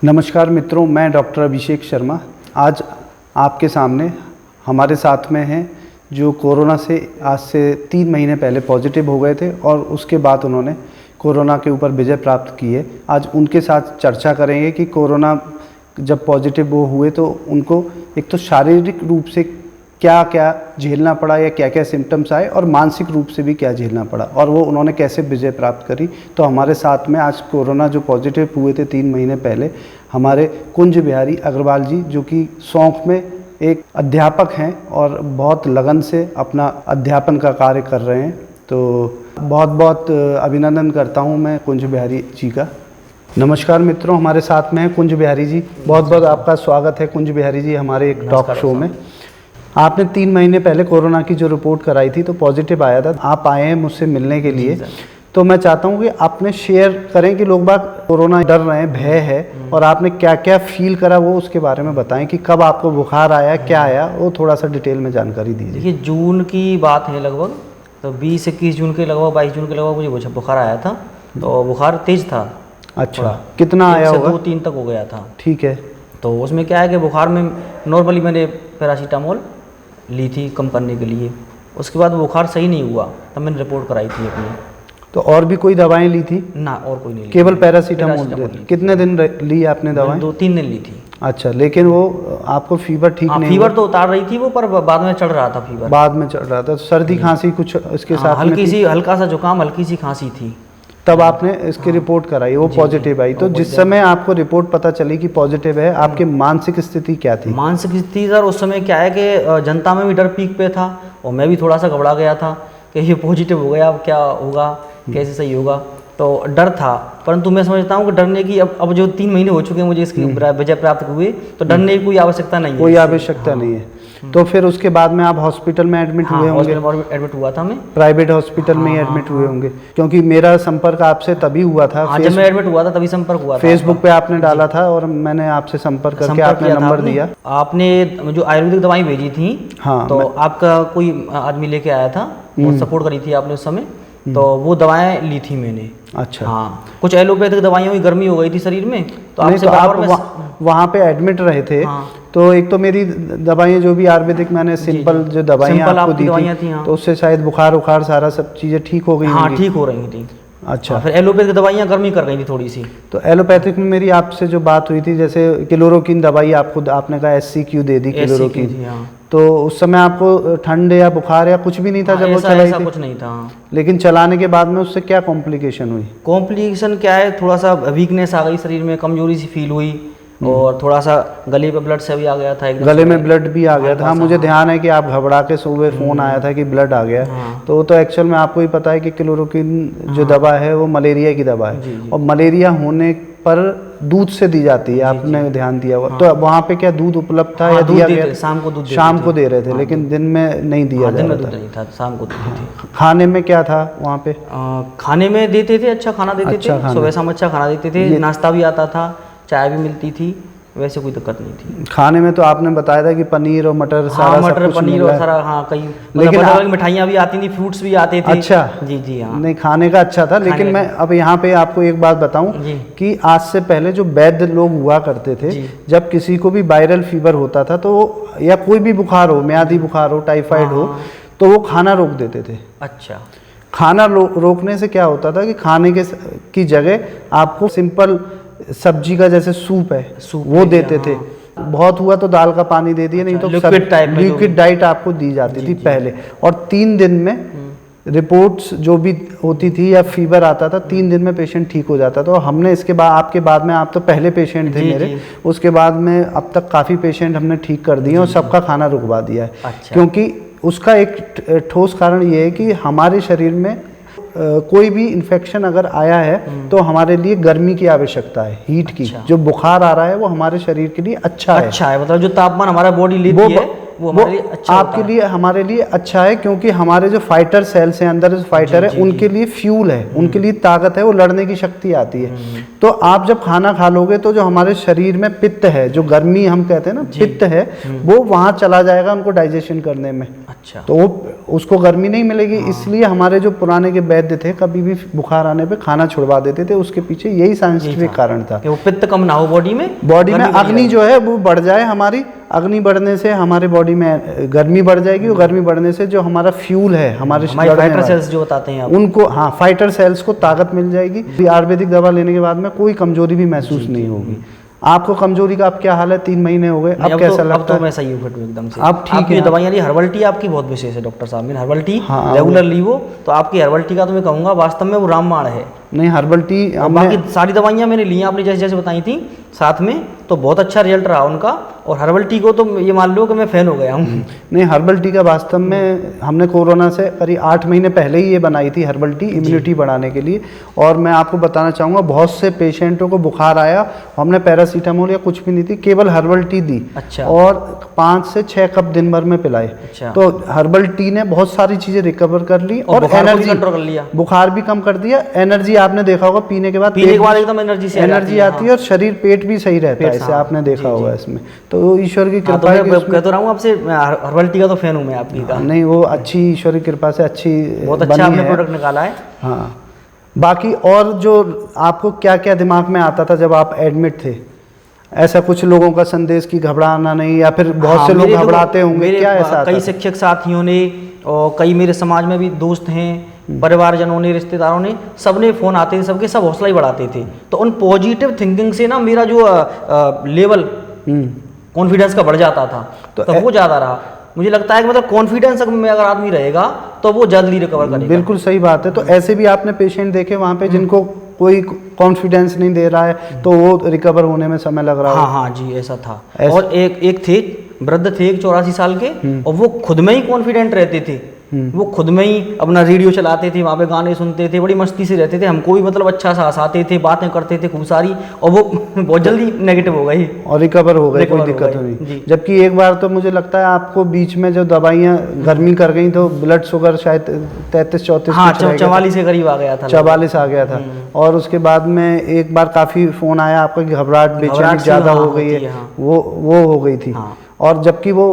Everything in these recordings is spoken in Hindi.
नमस्कार मित्रों, मैं डॉक्टर अभिषेक शर्मा। आज आपके सामने हमारे साथ में हैं जो कोरोना से आज से 3 महीने पहले पॉजिटिव हो गए थे और उसके बाद उन्होंने कोरोना के ऊपर विजय प्राप्त की है। आज उनके साथ चर्चा करेंगे कि कोरोना जब पॉजिटिव वो हुए तो उनको एक तो शारीरिक रूप से क्या क्या झेलना पड़ा या क्या क्या सिम्टम्स आए और मानसिक रूप से भी क्या झेलना पड़ा और वो उन्होंने कैसे विजय प्राप्त करी। तो हमारे साथ में आज कोरोना जो पॉजिटिव हुए थे 3 महीने पहले हमारे कुंज बिहारी अग्रवाल जी, जो कि सौंख में एक अध्यापक हैं और बहुत लगन से अपना अध्यापन का कार्य कर रहे हैं। तो बहुत बहुत अभिनंदन करता हूँ मैं कुंज बिहारी जी का। नमस्कार मित्रों, हमारे साथ में हैं कुंज बिहारी जी। बहुत बहुत आपका स्वागत है कुंज बिहारी जी हमारे एक टॉक शो में। आपने 3 महीने पहले कोरोना की जो रिपोर्ट कराई थी तो पॉजिटिव आया था, आप आए हैं मुझसे मिलने के लिए। तो मैं चाहता हूँ कि आपने शेयर करें कि लोग बाग कोरोना डर रहे हैं, भय है, और आपने क्या क्या फील करा वो उसके बारे में बताएं कि कब आपको बुखार आया, क्या आया, वो थोड़ा सा डिटेल में जानकारी दीजिए। देखिए, जून की बात है लगभग, तो 20-21 जून के लगभग 22 जून के लगभग मुझे बुखार आया था। तो बुखार तेज था। अच्छा, कितना आया होगा? 2-3 तक हो गया था। ठीक है। तो उसमें क्या है कि बुखार में नॉर्मली मैंने पैरासीटामोल ली थी कम करने के लिए। उसके बाद बुखार सही नहीं हुआ, तब मैंने रिपोर्ट कराई थी अपनी। तो और भी कोई दवाएं ली थी? ना, और कोई नहीं ली, केवल पैरासीटामोल। कितने दिन ली आपने दवाएं? 2-3 दिन ली थी। अच्छा, लेकिन वो आपको फीवर ठीक नहीं? फीवर तो उतार रही थी वो, पर बाद में चढ़ रहा था फीवर। बाद में चढ़ रहा था। सर्दी खांसी कुछ इसके साथ? हल्का सा जुकाम, हल्की सी खांसी थी। तब आपने इसकी रिपोर्ट कराई, वो पॉजिटिव आई। तो जिस समय आपको रिपोर्ट पता चली कि पॉजिटिव है, आपकी मानसिक स्थिति क्या थी? मानसिक स्थिति सर उस समय क्या है कि जनता में भी डर पीक पे था और मैं भी थोड़ा सा घबरा गया था कि ये पॉजिटिव हो गया, अब क्या होगा, कैसे सही होगा। तो डर था, परंतु मैं समझता हूँ कि डरने की अब जो 3 महीने हो चुके हैं मुझे इसकी विजय प्राप्त हुए, तो डरने की कोई आवश्यकता नहीं है। कोई आवश्यकता नहीं है। तो फिर उसके बाद में आप हॉस्पिटल में एडमिट हुए होंगे? एडमिट हुआ था मैं, प्राइवेट हॉस्पिटल में ही एडमिट हुए होंगे, क्योंकि मेरा संपर्क आपसे तभी हुआ था। जब मैं एडमिट हुआ था तभी संपर्क हुआ था। फेसबुक पे आपने डाला था और मैंने आपसे संपर्क करके आपने नंबर दिया। आपने जो आयुर्वेदिक दवाई भेजी थी, हाँ, तो आपका कोई आदमी लेके आया था और सपोर्ट करी थी आपने उस समय, तो वो दवाएं ली थी मैंने। अच्छा। हाँ, कुछ एलोपैथिक दवाइयों की गर्मी हो गई थी शरीर में, तो आपसे आप वहाँ पे एडमिट रहे थे। हाँ। तो एक तो मेरी दवाइयाँ जो भी आयुर्वेदिक मैंने सिंपल जो दवाइयाँ आपको दी थी, तो उससे शायद बुखार उखार सारा सब चीज़ें ठीक हो गई? हाँ, ठीक हो रही थी। अच्छा। फिर एलोपैथिक दवाइयाँ गर्मी कर गई थी थोड़ी सी। तो एलोपैथिक में मेरी आपसे जो बात हुई थी, जैसे क्लोरोक्विन दवाई आपने कहा SCQ दे दी क्लोरोक्विन, तो उस समय आपको ठंड या बुखार या कुछ भी नहीं था? जब वो चलाई थी कुछ नहीं था। लेकिन चलाने के बाद में उससे क्या कॉम्प्लिकेशन हुई? कॉम्प्लिकेशन क्या है, थोड़ा सा वीकनेस आ गई शरीर में, कमजोरी सी फील हुई और थोड़ा सा गले पे ब्लड से भी आ गया था। गले में ब्लड भी आ गया था? हाँ, मुझे ध्यान है कि आप घबरा के सुबह फ़ोन आया था कि ब्लड आ गया। तो एक्चुअल में आपको ही पता है कि क्लोरोक्विन जो दवा है वो मलेरिया की दवा है, और मलेरिया होने पर दूध से दी जाती है। आपने ध्यान दिया हुआ? तो वहाँ पे क्या दूध उपलब्ध था या दिया गया? शाम को दे रहे थे, लेकिन दिन में नहीं दिया जा रहा था। शाम को देते थे। खाने में क्या था वहाँ पे? खाने में देते थे, अच्छा खाना देते थे, सुबह शाम अच्छा खाना देते थे, नाश्ता भी आता था, चाय भी मिलती थी, वैसे कोई दिक्कत नहीं थी। खाने में तो आपने बताया था कि पनीर और मटर सारा मटर पनीर और सारा, हाँ, कई लेकिन मिठाइयाँ भी आती थी, फ्रूट्स भी आते थे। अच्छा। जी हाँ। नहीं, खाने का अच्छा था। लेकिन मैं अब यहाँ पे आपको एक बात बताऊं कि आज से पहले जो वैद्य लोग हुआ करते थे, जब किसी को भी वायरल फीवर होता था तो या कोई भी बुखार हो, म्यादी बुखार हो, टाइफाइड हो, तो वो खाना रोक देते थे। अच्छा। खाना रोकने से क्या होता था कि खाने की जगह आपको सिंपल सब्जी का जैसे सूप है वो देते थे। बहुत हुआ तो दाल का पानी दे दिया, नहीं तो लिक्विड डाइट आपको दी जाती थी पहले। और 3 दिन में रिपोर्ट्स जो भी होती थी या फीवर आता था, 3 दिन में पेशेंट ठीक हो जाता था। तो हमने इसके बाद आपके बाद में, आप तो पहले पेशेंट थे मेरे, उसके बाद में अब तक काफ़ी पेशेंट हमने ठीक कर दिए और सबका खाना रुकवा दिया है। अच्छा। क्योंकि उसका एक ठोस कारण ये है कि हमारे शरीर में कोई भी इन्फेक्शन अगर आया है तो हमारे लिए गर्मी की आवश्यकता है, हीट की। जो बुखार आ रहा है वो हमारे शरीर के लिए अच्छा है। मतलब जो तापमान हमारा बॉडी लेती है वो हमारे लिए अच्छा आपके होता है। लिए हमारे लिए अच्छा है, क्योंकि हमारे जो फाइटर सेल्स हैं अंदर, जो फाइटर है उनके लिए फ्यूल है, उनके लिए ताकत है, वो लड़ने की शक्ति आती है। तो आप जब खाना खा लोगे तो जो हमारे शरीर में पित्त है, जो गर्मी हम कहते हैं ना, पित्त है, वो वहाँ चला जाएगा उनको डाइजेशन करने में। अच्छा। तो वो उसको गर्मी नहीं मिलेगी। इसलिए हमारे जो पुराने के वैद्य थे कभी भी बुखार आने पे खाना छुड़वा देते थे, उसके पीछे यही साइंटिफिक कारण था कि वो पित्त कम ना हो बॉडी में, अग्नि जो है वो बढ़ जाए हमारी। अग्नि बढ़ने से हमारे बॉडी में गर्मी बढ़ जाएगी, और गर्मी बढ़ने से जो हमारा फ्यूल है, हमारे फाइटर सेल्स जो बताते हैं आप, उनको, हाँ, फाइटर सेल्स को ताकत मिल जाएगी। आयुर्वेदिक दवा लेने के बाद में कोई कमजोरी भी महसूस नहीं होगी। आपको कमजोरी का अब क्या हाल है? 3 महीने हो गए, अब कैसा लगता है? अब तो मैं सही हूँ फिट हूँ एकदम से। अब ठीक है। दवाइयाँ ली, हर्बल टी आपकी बहुत विशेष है डॉक्टर साहब। मैंने हर्बल टी रेगुलर ली वो, तो आपकी हर्बल टी का तो मैं कहूँगा वास्तव में वो रामबाण है। नहीं, हर्बल टी बाकी सारी दवाइयाँ मैंने ली हैं आपने जैसे जैसे बताई थी साथ में, तो बहुत अच्छा रिजल्ट रहा उनका। और हर्बल टी को तो ये मान लो कि मैं फ़ैन हो गया हूँ। नहीं, हर्बल टी का वास्तव में हमने कोरोना से करीब 8 महीने पहले ही ये बनाई थी, हर्बल टी इम्यूनिटी बढ़ाने के लिए। और मैं आपको बताना चाहूँगा, बहुत से पेशेंटों को बुखार आया, हमने पैरासीटामोल या कुछ भी नहीं थी, केवल हर्बल टी दी। अच्छा। और 5 से 6 कप दिन भर में पिलाए। अच्छा। तो हर्बल टी ने बहुत सारी चीज़ें रिकवर कर ली, और एनर्जी कंट्रोल कर लिया, बुखार भी कम कर दिया। एनर्जी आपने देखा होगा, पीने के बाद एकदम एनर्जी आती है, और शरीर पेट भी सही रहता है, इसे आपने देखा होगा इसमें। तो ईश्वर की कृपा है। मैं कहता रहा हूँ आपसे, हर्बल टी का तो फैन हूँ मैं आपकी का। नहीं, वो अच्छी ईश्वर की कृपा से अच्छी, बहुत अच्छा आपने प्रोडक्ट निकाला है। हाँ, बाकी और जो आपको क्या क्या दिमाग में आता था जब आप एडमिट थे? ऐसा कुछ लोगों का संदेश कि घबराना नहीं, या फिर बहुत से लोग घबराते होंगे, क्या ऐसा? कई शिक्षक साथियों ने और कई मेरे समाज में भी दोस्त हैं, परिवारजनों ने, रिश्तेदारों ने, सबने फ़ोन आते थे, सबके सब हौसला ही बढ़ाते थे। तो उन पॉजिटिव थिंकिंग से ना मेरा जो लेवल कॉन्फिडेंस का बढ़ जाता था, तो वो ज़्यादा रहा। मुझे लगता है कि मतलब कॉन्फिडेंस में अगर आदमी रहेगा तो वो जल्दी रिकवर करेगा। बिल्कुल सही बात है। तो ऐसे भी आपने पेशेंट देखे वहाँ पे जिनको कोई कॉन्फिडेंस नहीं दे रहा है, तो वो रिकवर होने में समय लग रहा है? हाँ जी, ऐसा था। और एक थे, वृद्ध थे, 84 साल के, और वो खुद में ही कॉन्फिडेंट रहते थे। वो खुद में ही अपना रेडियो चलाते थे, वहाँ पे गाने सुनते थे, बड़ी मस्ती से रहते थे, हमको भी मतलब अच्छा सा हंसाते थे, बातें करते थे खूब सारी, और वो बहुत जल्दी नेगेटिव हो गई और रिकवर हो गए, कोई दिक्कत नहीं। जबकि एक बार तो मुझे लगता है आपको बीच में जो दवाइयाँ गर्मी कर गई, तो ब्लड शुगर शायद 33-34, हाँ, 44 के करीब आ गया था, 44 आ गया था। और उसके बाद में एक बार काफ़ी फ़ोन आया आपका कि घबराहट, बेचैनी ज़्यादा हो गई है, वो हो गई थी। और जबकि वो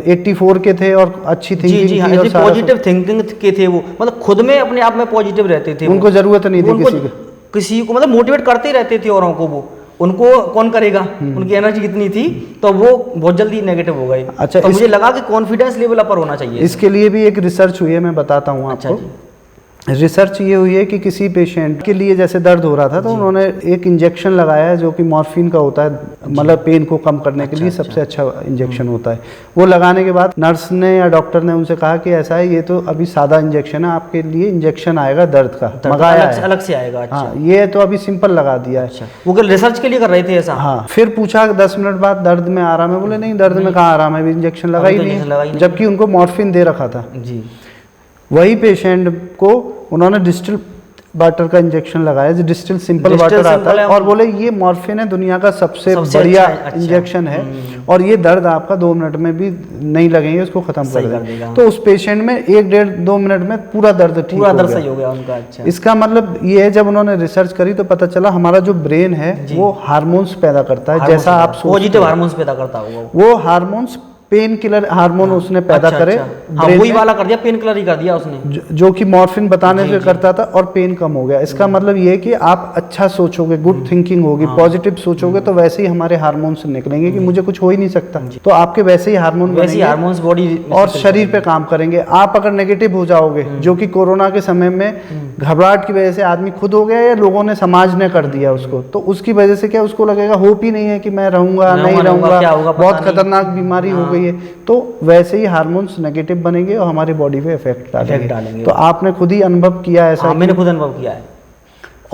84 के थे और अच्छी थिंकिंग थी, और पॉजिटिव थिंकिंग के थे वो, मतलब खुद में अपने आप में पॉजिटिव रहते थे, उनको जरूरत नहीं थी किसी को मतलब मोटिवेट करते रहते थे औरों को। वो उनको कौन करेगा, उनकी एनर्जी कितनी थी, तो वो बहुत जल्दी नेगेटिव हो गई। अच्छा, तो मुझे लगा कि कॉन्फिडेंस लेवल अपर होना चाहिए। इसके लिए भी एक रिसर्च हुई है, मैं बताता हूँ आपको। रिसर्च ये हुई है कि किसी पेशेंट के लिए जैसे दर्द हो रहा था, तो उन्होंने एक इंजेक्शन लगाया है जो कि मॉर्फिन का होता है, मतलब पेन को कम करने के लिए सबसे अच्छा इंजेक्शन होता है। वो लगाने के बाद नर्स ने या डॉक्टर ने उनसे कहा कि ऐसा है, ये तो अभी सादा इंजेक्शन है, आपके लिए इंजेक्शन आएगा दर्द का, मंगाया है, अलग से आएगा। हाँ, ये तो अभी सिंपल लगा दिया है। वो रिसर्च के लिए कर रहे थे ऐसा? हाँ। फिर पूछा 10 मिनट बाद, दर्द में आराम है? बोले नहीं, दर्द में कहाँ आराम है, अभी इंजेक्शन लगा ही नहीं, जबकि उनको मॉर्फिन दे रखा था जी। वही पेशेंट को उन्होंने डिस्टिल वाटर का इंजेक्शन लगाया, जो डिस्टिल सिंपल वाटर आता है, और बोले ये मॉर्फिन है, दुनिया का सबसे बढ़िया इंजेक्शन है, और ये दर्द आपका 2 मिनट में भी नहीं लगेंगे, उसको खत्म कर देगा। तो उस पेशेंट में 1-1.5-2 मिनट में पूरा दर्द सही हो गया उनका। अच्छा। इसका मतलब ये है, जब उन्होंने रिसर्च करी तो पता चला हमारा जो ब्रेन है वो हार्मोन्स पैदा करता है, जैसा आप पॉजिटिव हार्मोन्स पैदा करता होगा। वो हार्मोन्स पेन किलर हार्मोन उसने पैदा करे। हाँ, वही वाला कर दिया, पेन किलर ही कर दिया उसने, जो कि मॉर्फिन बताने से करता था, और पेन कम हो गया। इसका मतलब ये है कि आप अच्छा सोचोगे, गुड थिंकिंग होगी, पॉजिटिव सोचोगे, तो वैसे ही हमारे हार्मोन्स निकलेंगे कि मुझे कुछ हो ही नहीं सकता, तो आपके वैसे ही हार्मोन्स बॉडी और शरीर पे काम करेंगे। आप अगर नेगेटिव हो जाओगे, जो कि कोरोना के समय में घबराहट की वजह से आदमी खुद हो गया या लोगों ने, समाज ने कर दिया उसको, तो उसकी वजह से क्या उसको लगेगा, होप ही नहीं है कि मैं रहूंगा नहीं रहूंगा, बहुत खतरनाक बीमारी हो गई है, तो वैसे ही हार्मोन्स नेगेटिव बनेंगे और हमारी बॉडी पे इफेक्ट डालेंगे। तो आपने खुद ही अनुभव किया ऐसा? हाँ, मैंने खुद अनुभव किया है।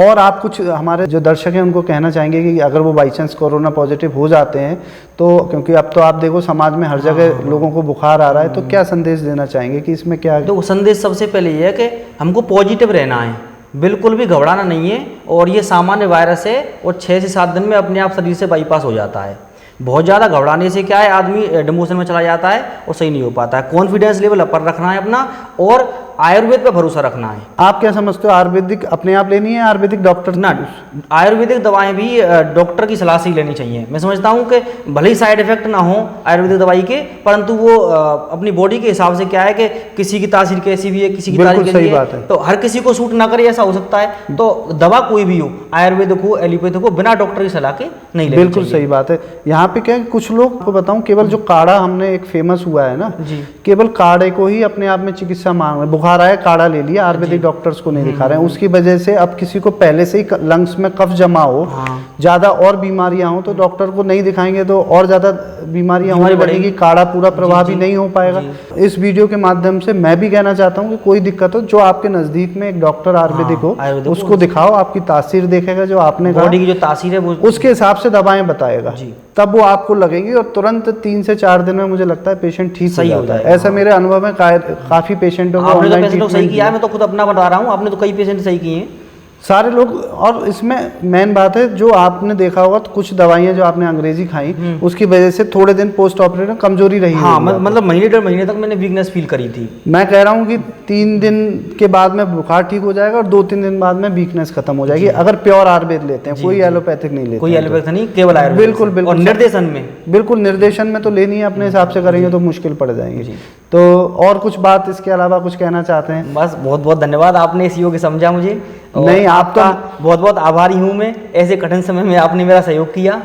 और आप कुछ हमारे जो दर्शक हैं उनको कहना चाहेंगे कि अगर वो बाई चांस कोरोना पॉजिटिव हो जाते हैं, तो क्योंकि अब तो आप देखो समाज में हर जगह लोगों को बुखार आ रहा है, तो क्या संदेश देना चाहेंगे कि इसमें क्या? तो संदेश सबसे पहले ये है कि हमको पॉजिटिव रहना है, बिल्कुल भी घबराना नहीं है, और ये सामान्य वायरस है, और 6 से 7 दिन में अपने आप शरीर से बाईपास हो जाता है। बहुत ज़्यादा घबराने से क्या है, आदमी डिमोशन में चला जाता है और सही नहीं हो पाता है। कॉन्फिडेंस लेवल अपर रखना है अपना, और आयुर्वेद पे भरोसा रखना है। आप क्या समझते हो, आयुर्वेदिक अपने आप लेनी है, आयुर्वेदिक डॉक्टर ना, आयुर्वेदिक दवाएं भी डॉक्टर की सलाह से ही लेनी चाहिए। मैं समझता हूँ कि भले ही साइड इफेक्ट ना हो आयुर्वेदिक दवाई के, परंतु वो अपनी बॉडी के हिसाब से क्या है कि किसी की तासीर कैसी भी है, किसी की तासीर कैसी है, तो हर किसी को सूट ना करे ऐसा हो सकता है। तो दवा कोई भी हो, आयुर्वेदिक हो, एलोपैथिक हो, बिना डॉक्टर की सलाह के नहीं लेनी। बिल्कुल सही बात है। यहाँ पे क्या है, कुछ लोग को बताऊं, केवल जो काढ़ा हमने एक फेमस हुआ है ना जी, केवल काढ़े को ही अपने आप में चिकित्सा मांग रहे, बुखार आया काढ़ा ले लिया, आयुर्वेदिक डॉक्टर्स को नहीं दिखा रहे हैं। उसकी वजह से अब किसी को पहले से ही लंग्स में कफ जमा हो, ज्यादा और बीमारियां हो, तो डॉक्टर को नहीं दिखाएंगे तो और ज्यादा बीमारियां होने लगेगी, काढ़ा पूरा प्रभावी नहीं हो पाएगा। इस वीडियो के माध्यम से मैं भी कहना चाहता हूँ कि कोई दिक्कत हो, जो आपके नजदीक में एक डॉक्टर आयुर्वेदिक हो उसको दिखाओ, आपकी तासीर देखेगा, जो आपने बॉडी की जो तासीर है वो उसके हिसाब से दवाएं बताएगा, तब वो आपको लगेगी, और तुरंत 3 से 4 दिन में मुझे लगता है पेशेंट ठीक हो जाता है। ऐसा मेरे अनुभव में काफी पेशेंटों को आपने तो पेशेंट सही किया है, मैं तो खुद अपना बता रहा हूँ, आपने तो कई पेशेंट सही किए हैं सारे लोग। और इसमें मेन बात है, जो आपने देखा होगा तो कुछ दवाइयां जो आपने अंग्रेजी खाई उसकी वजह से थोड़े दिन पोस्ट ऑपरेटिव कमजोरी रही। हाँ, मतलब महीने 1.5 महीने तक मैंने वीकनेस फील करी थी। मैं कह रहा हूँ कि 3 दिन के बाद में बुखार ठीक हो जाएगा और 2-3 दिन बाद में वीकनेस खत्म हो जाएगी, अगर प्योर आयुर्वेद लेते हैं, कोई एलोपैथिक नहीं लेते, कोई एलोपैथिक नहीं, केवल आयुर्वेद। बिल्कुल बिल्कुल। और निर्देशन में, बिल्कुल निर्देशन में तो लेनी है, अपने हिसाब से करेंगे तो मुश्किल पड़ जाएंगे। तो और कुछ बात इसके अलावा कुछ कहना चाहते हैं? बस बहुत बहुत धन्यवाद, आपने इस योग्य समझा मुझे। नहीं, आप तो बहुत बहुत आभारी हूँ मैं, ऐसे कठिन समय में आपने मेरा सहयोग किया।